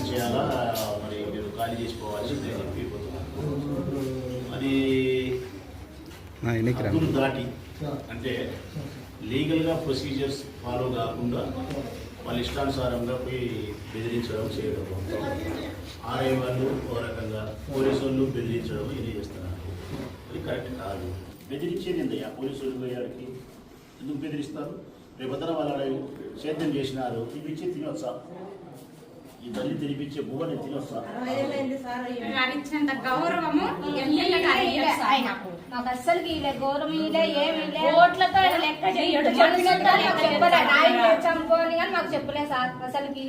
చేయాలా మరి మీరు ఖాళీ చేసుకోవాలి నేను చెప్పిపోతున్నాను. అది హద్దులు దాటి అంటే లీగల్గా ప్రొసీజర్స్ ఫాలో కాకుండా వాళ్ళ ఇష్టానుసారంగా పోయి బెదిరించడం చేయడం, ఆర్ఐ వాళ్ళు ఓ రకంగా పోలీసు వాళ్ళు బెదిరించడం ఇది చేస్తున్నారు. అది కరెక్ట్ కాదు. బెదిరించేది ఏంటయ్యా? పోలీసు వాళ్ళు పోయాడికి ఎందుకు బెదిరిస్తారు? రేపొద్దున వాళ్ళ సేద్యం చేసినారు, ఇప్పించి తినొచ్చా? ఈ తల్లి తినిపించే భూమని తినొచ్చా? గౌరవము మాకు అస్సలు గౌరవం ఓట్లతో లెక్క చంపుకోని కానీ మాకు చెప్పలే సార్. అసలుకి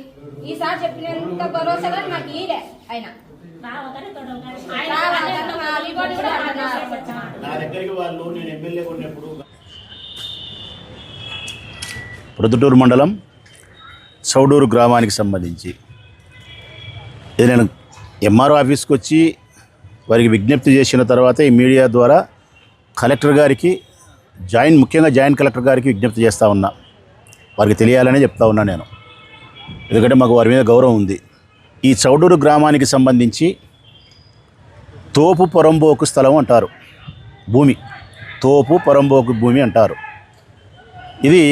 ఈసారి చెప్పినంత భరోసా కానీ మాకు ఈలే ఆయన. నా దగ్గరికి వాళ్ళు నేను ఎమ్మెల్యే ఉన్నప్పుడు ప్రొద్దుటూరు మండలం చౌడూరు గ్రామానికి సంబంధించి ఇది నేను ఎంఆర్ఓ ఆఫీస్కి వచ్చి వారికి విజ్ఞప్తి చేసిన తర్వాత ఈ మీడియా ద్వారా కలెక్టర్ గారికి ముఖ్యంగా జాయింట్ కలెక్టర్ గారికి విజ్ఞప్తి చేస్తూ ఉన్నా. వారికి తెలియాలనే చెప్తా ఉన్నా నేను, ఎందుకంటే మాకు వారి మీద గౌరవం ఉంది. ఈ చౌడూరు గ్రామానికి సంబంధించి తోపు పొరంబోకు స్థలం అంటారు, భూమి తోపు పొరంబోకు భూమి అంటారు. ఇది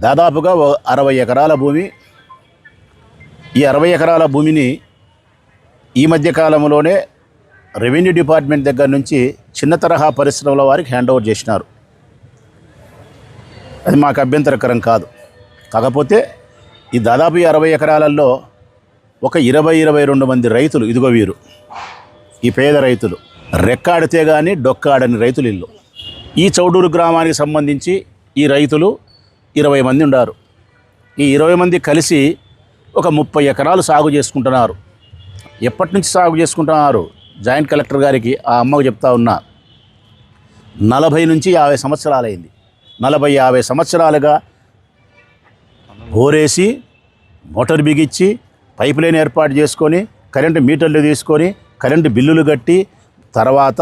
దాదాపుగా 60 ఎకరాల భూమి. ఈ 60 ఎకరాల భూమిని ఈ మధ్య కాలంలోనే రెవెన్యూ డిపార్ట్మెంట్ దగ్గర నుంచి చిన్న తరహా పరిశ్రమల వారికి హ్యాండ్ ఓవర్ చేసినారు. అది మాకు అభ్యంతరకరం కాదు. కాకపోతే ఈ దాదాపు 60 ఎకరాలలో ఒక 20-22 మంది రైతులు, ఇదిగో వీరు ఈ పేద రైతులు, రెక్కాడితే కానీ డొక్కాడని రైతులు ఇల్లు. ఈ చౌడూరు గ్రామానికి సంబంధించి ఈ రైతులు 20 మంది ఉన్నారు. ఈ 20 మంది కలిసి ఒక 30 ఎకరాలు సాగు చేసుకుంటున్నారు. ఎప్పటి నుంచి సాగు చేసుకుంటున్నారు? జాయింట్ కలెక్టర్ గారికి ఆ అమ్మకు చెప్తా ఉన్నా, 40 నుంచి 50 సంవత్సరాలైంది. 40-50 సంవత్సరాలుగా బోరేసి మోటార్ బిగించి పైప్ లైన్ ఏర్పాటు చేసుకొని కరెంటు మీటర్లు తీసుకొని కరెంటు బిల్లులు కట్టి తర్వాత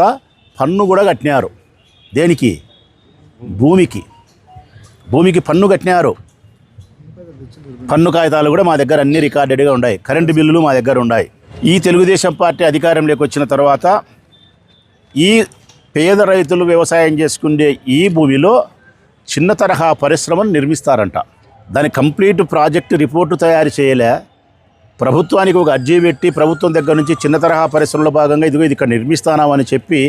పన్ను కూడా కట్టినారు. దేనికి? భూమికి పన్ను కట్టినారు. పన్ను కాగితాలు కూడా మా దగ్గర అన్ని రికార్డెడ్గా ఉన్నాయి. కరెంటు బిల్లులు మా దగ్గర ఉన్నాయి. ఈ తెలుగుదేశం పార్టీ అధికారంలోకి వచ్చిన తర్వాత ఈ పేద రైతులు వ్యవసాయం చేసుకునే ఈ భూమిలో చిన్న తరహా పరిశ్రమను నిర్మిస్తారంట. దాని కంప్లీట్ ప్రాజెక్టు రిపోర్టు తయారు చేయలే. ప్రభుత్వానికి ఒక అర్జీ పెట్టి ప్రభుత్వం దగ్గర నుంచి చిన్న తరహా పరిశ్రమలో భాగంగా ఇది ఇక్కడ నిర్మిస్తానామని చెప్పి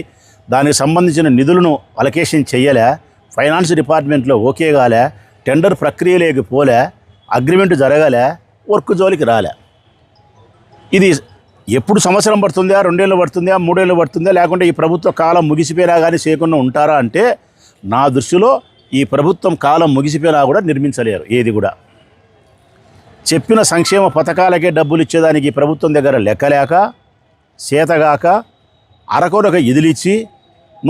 దానికి సంబంధించిన నిధులను అలొకేషన్ చేయలే. ఫైనాన్స్ డిపార్ట్మెంట్లో ఓకే కాలే, టెండర్ ప్రక్రియలోకి పోలే, అగ్రిమెంట్ జరగలే, వర్క్ జోలికి రాలే. ఇది ఎప్పుడు సంవత్సరం పడుతుందా, 2 ఏళ్ళు పడుతుందా, 3 ఏళ్ళు పడుతుందా, లేకుంటే ఈ ప్రభుత్వ కాలం ముగిసిపోయినా కానీ చేయకుండా ఉంటారా అంటే నా దృష్టిలో ఈ ప్రభుత్వం కాలం ముగిసిపోయినా కూడా నిర్మించలేరు. ఏది కూడా చెప్పిన సంక్షేమ పథకాలకే డబ్బులు ఇచ్చేదానికి ప్రభుత్వం దగ్గర లెక్కలేక చేతగాక అరకొరక ఇదిలిచ్చి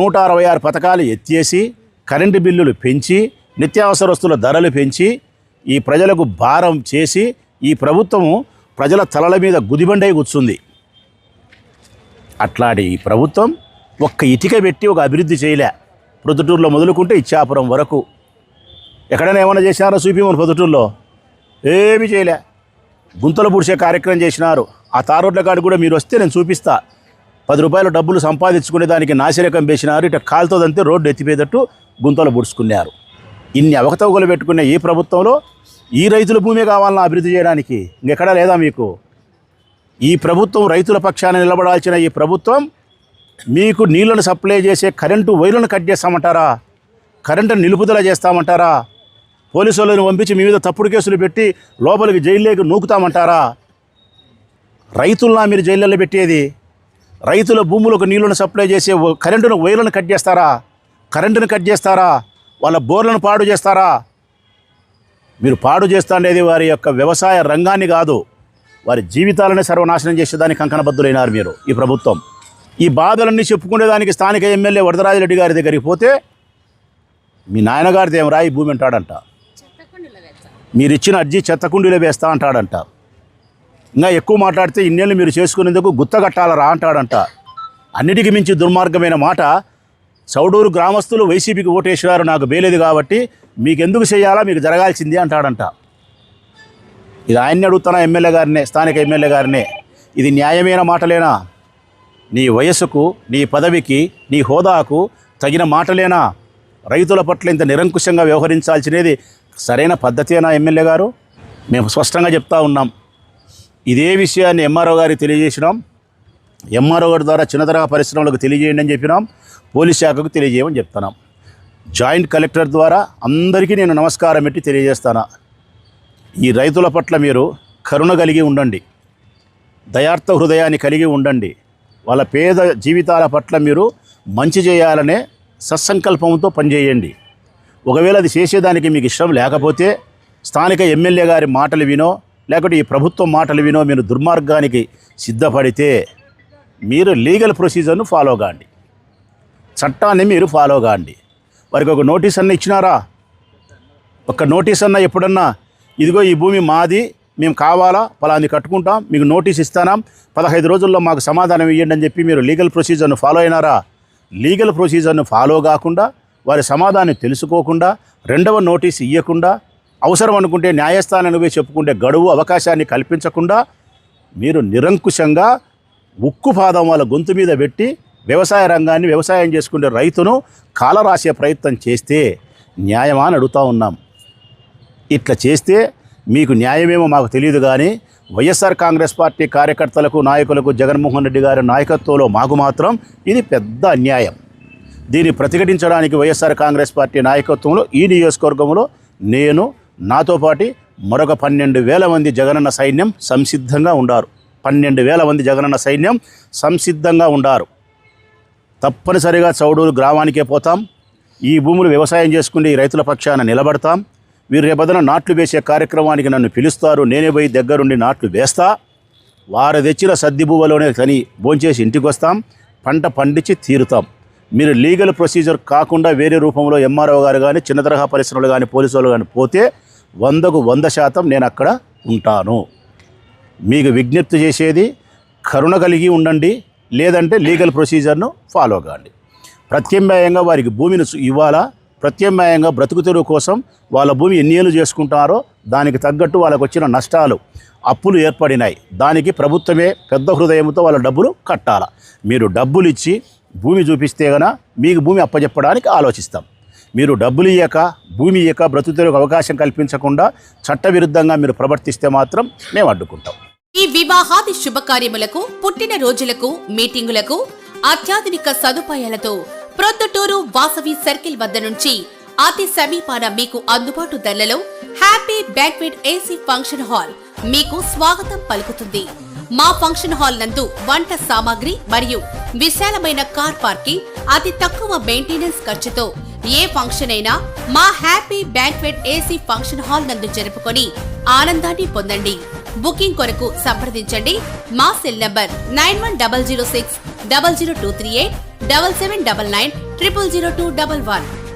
166 పథకాలు ఎత్తేసి కరెంటు బిల్లులు పెంచి నిత్యావసర వస్తువుల ధరలు పెంచి ఈ ప్రజలకు భారం చేసి ఈ ప్రభుత్వము ప్రజల తలల మీద గుదిబండై కూర్చుంది. అట్లాంటి ఈ ప్రభుత్వం ఒక్క ఇటుక పెట్టి ఒక అభివృద్ధి చేయలే. ప్రొద్దుటూరులో మొదలుకుంటే ఇచ్చాపురం వరకు ఎక్కడైనా ఏమైనా చేసినారో చూపిమని ప్రొద్దుటూరులో ఏమీ చేయలే. గుంతలు పూడ్చే కార్యక్రమం చేసినారు. ఆ తారోడ్ల కాడికి కూడా మీరు వస్తే నేను చూపిస్తా. 10 రూపాయలు డబ్బులు సంపాదించుకునే దానికి నాసిరకం వేసినారు. ఇట్లా కాలుతోదంతే రోడ్డు ఎత్తిపోయేటట్టు గుంతలు పూడ్చుకున్నారు. ఇన్ని అవకతవకలు పెట్టుకునే ఈ ప్రభుత్వంలో ఈ రైతుల భూమి కావాలన్నా అభివృద్ధి చేయడానికి ఇంకెక్కడా లేదా మీకు? ఈ ప్రభుత్వం రైతుల పక్షాన నిలబడాల్సిన ఈ ప్రభుత్వం మీకు నీళ్లను సప్లై చేసే కరెంటు వైర్లను కట్ చేస్తామంటారా? కరెంటును నిలుపుదల చేస్తామంటారా? పోలీసు వాళ్ళని పంపించి మీ మీద తప్పుడు కేసులు పెట్టి లోపలికి జైల్లోకి నూకుతామంటారా? రైతులనా మీరు జైళ్ళలో పెట్టేది? రైతుల భూములకు నీళ్లను సప్లై చేసే కరెంటును వైర్లను కట్ చేస్తారా? కరెంటును కట్ చేస్తారా? వాళ్ళ బోర్లను పాడు చేస్తారా? మీరు పాడు చేస్తాండేది వారి యొక్క వ్యవసాయ రంగాన్ని కాదు, వారి జీవితాలను సర్వనాశనం చేసేదానికి కంకణబద్ధులైనారు మీరు. ఈ ప్రభుత్వం ఈ బాధలన్నీ చెప్పుకునేదానికి స్థానిక ఎమ్మెల్యే వరదరాజిరెడ్డి గారి దగ్గరికి పోతే మీ నాయనగారిది ఏం రాయి భూమి అంటాడంట. మీరు ఇచ్చిన అర్జీ చెత్తకుండీలో వేస్తా అంటాడంట. ఇంకా ఎక్కువ మాట్లాడితే ఇన్నేళ్ళు మీరు చేసుకునేందుకు గుత్తగట్టాలరా అంటాడంట. అన్నిటికీ మించి దుర్మార్గమైన మాట, చౌడూరు గ్రామస్తులు వైసీపీకి ఓటేసినారు, నాకు బేలేదు కాబట్టి మీకెందుకు చేయాలా, మీకు జరగాల్సింది అంటాడంట. ఇది ఆయన్ని అడుగుతున్నా, ఎమ్మెల్యే గారినే, స్థానిక ఎమ్మెల్యే గారినే. ఇది న్యాయమైన మాటలేనా? నీ వయస్సుకు, నీ పదవికి, నీ హోదాకు తగిన మాటలేనా? రైతుల పట్ల ఇంత నిరంకుశంగా వ్యవహరించాల్సినది సరైన పద్ధతేనా ఎమ్మెల్యే గారు? మేము స్పష్టంగా చెప్తా ఉన్నాం. ఇదే విషయాన్ని ఎంఆర్ఓ గారికి తెలియజేసినాం. ఎంఆర్ఓ గారి ద్వారా చిన్న తరహా పరిశ్రమలకు తెలియజేయండి అని చెప్పినాం. పోలీస్ శాఖకు తెలియజేయమని చెప్తున్నాం. జాయింట్ కలెక్టర్ ద్వారా అందరికీ నేను నమస్కారం పెట్టి తెలియజేస్తాను. ఈ రైతుల పట్ల మీరు కరుణ కలిగి ఉండండి, దయార్థ హృదయాన్ని కలిగి ఉండండి. వాళ్ళ పేద జీవితాల పట్ల మీరు మంచి చేయాలనే సత్సంకల్పంతో పనిచేయండి. ఒకవేళ అది చేసేదానికి మీకు ఇష్టం లేకపోతే స్థానిక ఎమ్మెల్యే గారి మాటలు వినో, లేకపోతే ఈ ప్రభుత్వం మాటలు వినో మీరు దుర్మార్గానికి సిద్ధపడితే మీరు లీగల్ ప్రొసీజర్ను ఫాలో కాండి, చట్టాన్ని మీరు ఫాలో కాండి. వారికి ఒక నోటీస్ అన్న ఇచ్చినారా? ఒక నోటీస్ అన్న ఎప్పుడన్నా ఇదిగో ఈ భూమి మాది, మేము కావాలా, పలాంది కట్టుకుంటాం, మీకు నోటీస్ ఇస్తానాం, 15 రోజుల్లో మాకు సమాధానం ఇవ్వండి అని చెప్పి మీరు లీగల్ ప్రొసీజర్ను ఫాలో అయినారా? లీగల్ ప్రొసీజర్ను ఫాలో కాకుండా, వారి సమాధానం తెలుసుకోకుండా, రెండవ నోటీస్ ఇవ్వకుండా, అవసరం అనుకుంటే న్యాయస్థానాన్ని పోయి చెప్పుకుంటే గడువు అవకాశాన్ని కల్పించకుండా మీరు నిరంకుశంగా ఉక్కు పాదం వాళ్ళ గొంతు మీద పెట్టి వ్యవసాయ రంగాన్ని, వ్యవసాయం చేసుకునే రైతును కాలరాసే ప్రయత్నం చేస్తే న్యాయమా అని అడుగుతూ ఉన్నాం. ఇట్లా చేస్తే మీకు న్యాయమేమో మాకు తెలియదు, కానీ వైఎస్ఆర్ కాంగ్రెస్ పార్టీ కార్యకర్తలకు, నాయకులకు, జగన్మోహన్ రెడ్డి గారి నాయకత్వంలో మాకు మాత్రం ఇది పెద్ద అన్యాయం. దీన్ని ప్రతిఘటించడానికి వైఎస్ఆర్ కాంగ్రెస్ పార్టీ నాయకత్వంలో ఈ నియోజకవర్గంలో నేను, నాతో పాటు మరొక 12,000 మంది జగనన్న సైన్యం సంసిద్ధంగా ఉండారు. 12,000 మంది జగనన్న సైన్యం సంసిద్ధంగా ఉండారు. తప్పనిసరిగా చౌడూరు గ్రామానికే పోతాం. ఈ భూములు వ్యవసాయం చేసుకునే ఈ రైతుల పక్షాన నిలబడతాం. వీరు రేపొద్దున నాట్లు వేసే కార్యక్రమానికి నన్ను పిలుస్తారు, నేనే పోయి దగ్గరుండి నాట్లు వేస్తా. వారు తెచ్చిన సద్ది భూవలోనే తని భోంచేసి ఇంటికి వస్తాం, పంట పండించి తీరుతాం. మీరు లీగల్ ప్రొసీజర్ కాకుండా వేరే రూపంలో ఎంఆర్ఓ గారు కానీ, చిన్న తరహా పరిశ్రమలు కానీ, పోలీసు వాళ్ళు కానీ పోతే 100కు 100% నేను అక్కడ ఉంటాను. మీకు విజ్ఞప్తి చేసేది కరుణ కలిగి ఉండండి, లేదంటే లీగల్ ప్రొసీజర్ను ఫాలో కాండి. ప్రత్యామ్నాయంగా వారికి భూమిని ఇవ్వాలా, ప్రత్యామ్నాయంగా బ్రతుకు తెరువు కోసం వాళ్ళ భూమి ఎన్ని ఏళ్ళు చేసుకుంటారో దానికి తగ్గట్టు వాళ్ళకు వచ్చిన నష్టాలు, అప్పులు ఏర్పడినాయి, దానికి ప్రభుత్వమే పెద్ద హృదయంతో వాళ్ళ డబ్బులు కట్టాల. మీరు డబ్బులు ఇచ్చి భూమి చూపిస్తే గన మీకు భూమి అప్పచెప్పడానికి ఆలోచిస్తాం. మీరు డబ్బులు ఇయ్యక, భూమి ఇయ్యక, బ్రతుకు తెరువుకు అవకాశం కల్పించకుండా చట్టవిరుద్ధంగా మీరు ప్రవర్తిస్తే మాత్రం మేము అడ్డుకుంటాం. ఈ వివాహాది శుభకార్యములకు, పుట్టిన రోజులకు, మీటింగులకు అత్యాధునిక సదుపాయాలతో ప్రొద్దుటూరు వాసవి సర్కిల్ వద్ద నుంచి అతి సమీపాన మీకు అందుబాటు ధరలలో happy banquet AC function hall మీకు స్వాగతం పలుకుతుంది. మా ఫంక్షన్ హాల్ నందు వంట సామాగ్రి మరియు విశాలమైన కార్ పార్కింగ్, అతి తక్కువ మెయింటెనెన్స్ ఖర్చుతో ఏ ఫంక్షన్ అయినా మా happy banquet AC function hall నందు జరుపుకొని ఆనందాన్ని పొందండి. బుకింగ్ కొరకు సంప్రదించండి. మా సెల్ నంబర్ 9100600238 7799 000211.